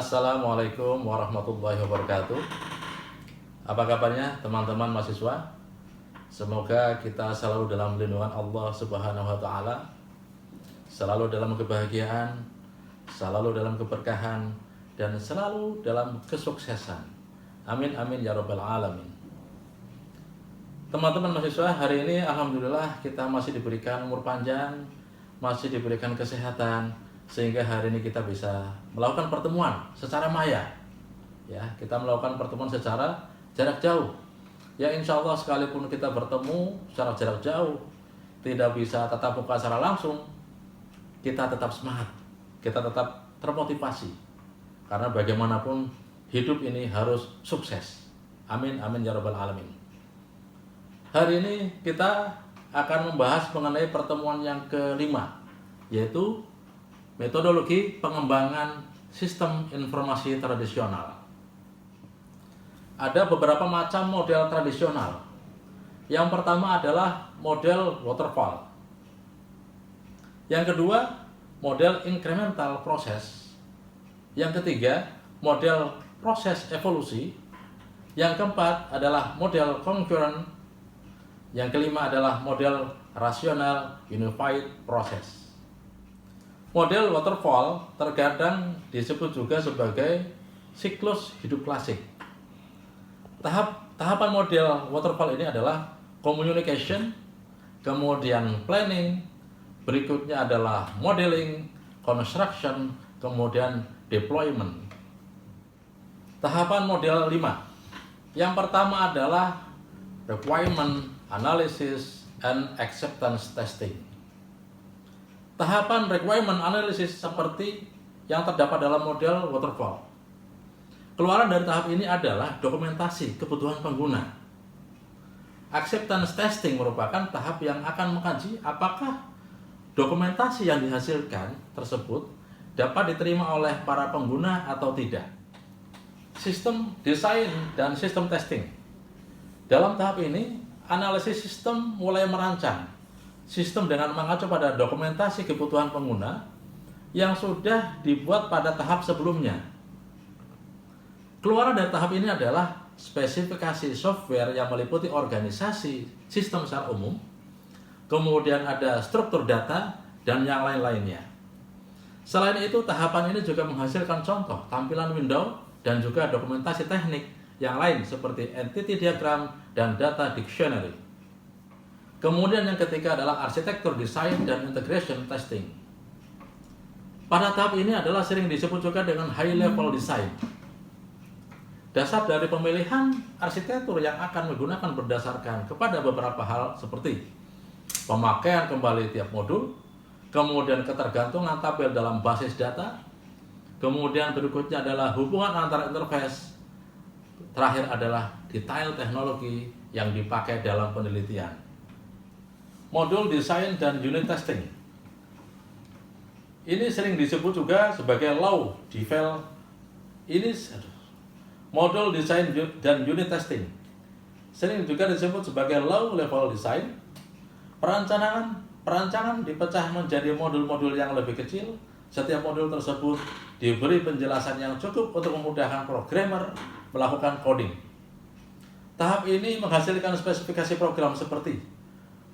Assalamualaikum warahmatullahi wabarakatuh. Apa kabarnya teman-teman mahasiswa? Semoga kita selalu dalam lindungan Allah Subhanahu wa taala, selalu dalam kebahagiaan, selalu dalam keberkahan, dan selalu dalam kesuksesan. Amin amin ya rabbal alamin. Teman-teman mahasiswa, hari ini alhamdulillah kita masih diberikan umur panjang, masih diberikan kesehatan, sehingga hari ini kita bisa melakukan pertemuan secara maya. Ya, kita melakukan pertemuan secara jarak jauh. Ya, insya Allah sekalipun kita bertemu secara jarak jauh, tidak bisa tatap muka secara langsung, kita tetap semangat, kita tetap termotivasi. Karena bagaimanapun hidup ini harus sukses. Amin amin ya rabbal alamin. Hari ini kita akan membahas mengenai pertemuan yang kelima, yaitu metodologi pengembangan sistem informasi tradisional. Ada beberapa macam model tradisional. Yang pertama adalah model waterfall. Yang kedua, model incremental proses. Yang ketiga, model proses evolusi. Yang keempat adalah model concurrent. Yang kelima adalah model rasional unified process. Model waterfall terkadang disebut juga sebagai siklus hidup klasik. Tahapan model waterfall ini adalah communication, kemudian planning, berikutnya adalah modeling, construction, kemudian deployment. Tahapan model 5. Yang pertama adalah requirement analysis and acceptance testing. Tahapan requirement analysis seperti yang terdapat dalam model waterfall. Keluaran dari tahap ini adalah dokumentasi kebutuhan pengguna. Acceptance testing merupakan tahap yang akan mengkaji apakah dokumentasi yang dihasilkan tersebut dapat diterima oleh para pengguna atau tidak. Sistem desain dan sistem testing. Dalam tahap ini, analisis sistem mulai merancang sistem dengan mengacu pada dokumentasi kebutuhan pengguna yang sudah dibuat pada tahap sebelumnya. Keluaran dari tahap ini adalah spesifikasi software yang meliputi organisasi sistem secara umum, kemudian ada struktur data, dan yang lain-lainnya. Selain itu, tahapan ini juga menghasilkan contoh tampilan window dan juga dokumentasi teknik yang lain seperti entity diagram dan data dictionary. Kemudian yang ketiga adalah arsitektur desain dan integration testing. Pada tahap ini adalah sering disebut juga dengan high level design. Dasar dari pemilihan arsitektur yang akan menggunakan berdasarkan kepada beberapa hal seperti pemakaian kembali tiap modul, kemudian ketergantungan tabel dalam basis data, kemudian berikutnya adalah hubungan antara interface, terakhir adalah detail teknologi yang dipakai dalam penelitian. Modul desain dan unit testing. Ini sering disebut juga sebagai low level. Ini modul desain dan unit testing. Sering juga disebut sebagai low level design. Perancangan dipecah menjadi modul-modul yang lebih kecil. Setiap modul tersebut diberi penjelasan yang cukup untuk memudahkan programmer melakukan coding. Tahap ini menghasilkan spesifikasi program seperti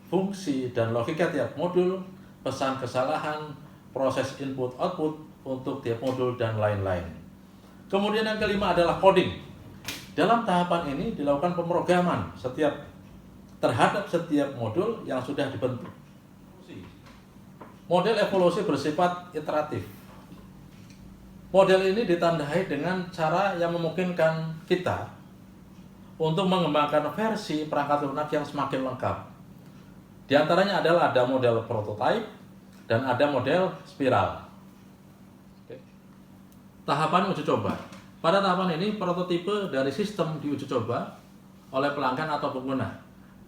fungsi dan logika tiap modul, pesan kesalahan, proses input-output untuk tiap modul, dan lain-lain. Kemudian yang kelima adalah coding. Dalam tahapan ini dilakukan pemrograman terhadap setiap modul yang sudah dibentuk. Model evolusi bersifat iteratif. Model ini ditandai dengan cara yang memungkinkan kita untuk mengembangkan versi perangkat lunak yang semakin lengkap. Di antaranya adalah ada model prototype dan ada model spiral. Tahapan uji coba. Pada tahapan ini, prototipe dari sistem diuji coba oleh pelanggan atau pengguna.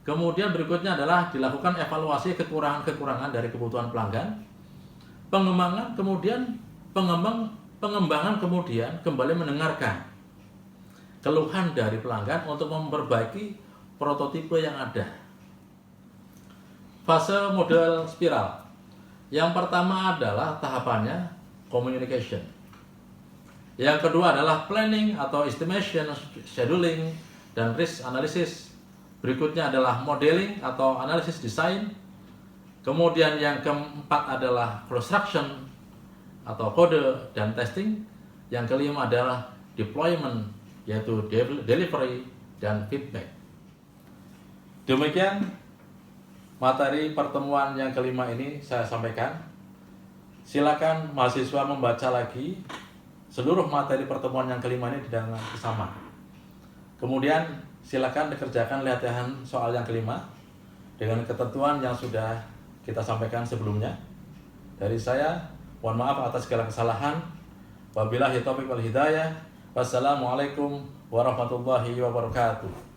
Kemudian berikutnya adalah dilakukan evaluasi kekurangan-kekurangan dari kebutuhan pelanggan. Pengembangan kemudian kembali mendengarkan keluhan dari pelanggan untuk memperbaiki prototipe yang ada. Fase model spiral. Yang pertama adalah tahapannya communication. Yang kedua adalah planning atau estimation, scheduling, dan risk analysis. Berikutnya adalah modeling atau analisis desain. Kemudian yang keempat adalah construction atau kode dan testing. Yang kelima adalah deployment, yaitu delivery dan feedback. Demikian materi pertemuan yang kelima ini saya sampaikan. Silakan mahasiswa membaca lagi seluruh materi pertemuan yang kelima ini dengan bersama. Kemudian silakan dikerjakan latihan soal yang kelima dengan ketentuan yang sudah kita sampaikan sebelumnya. Dari saya, mohon maaf atas segala kesalahan. Wabillahi taufiq wal hidayah. Wassalamualaikum warahmatullahi wabarakatuh.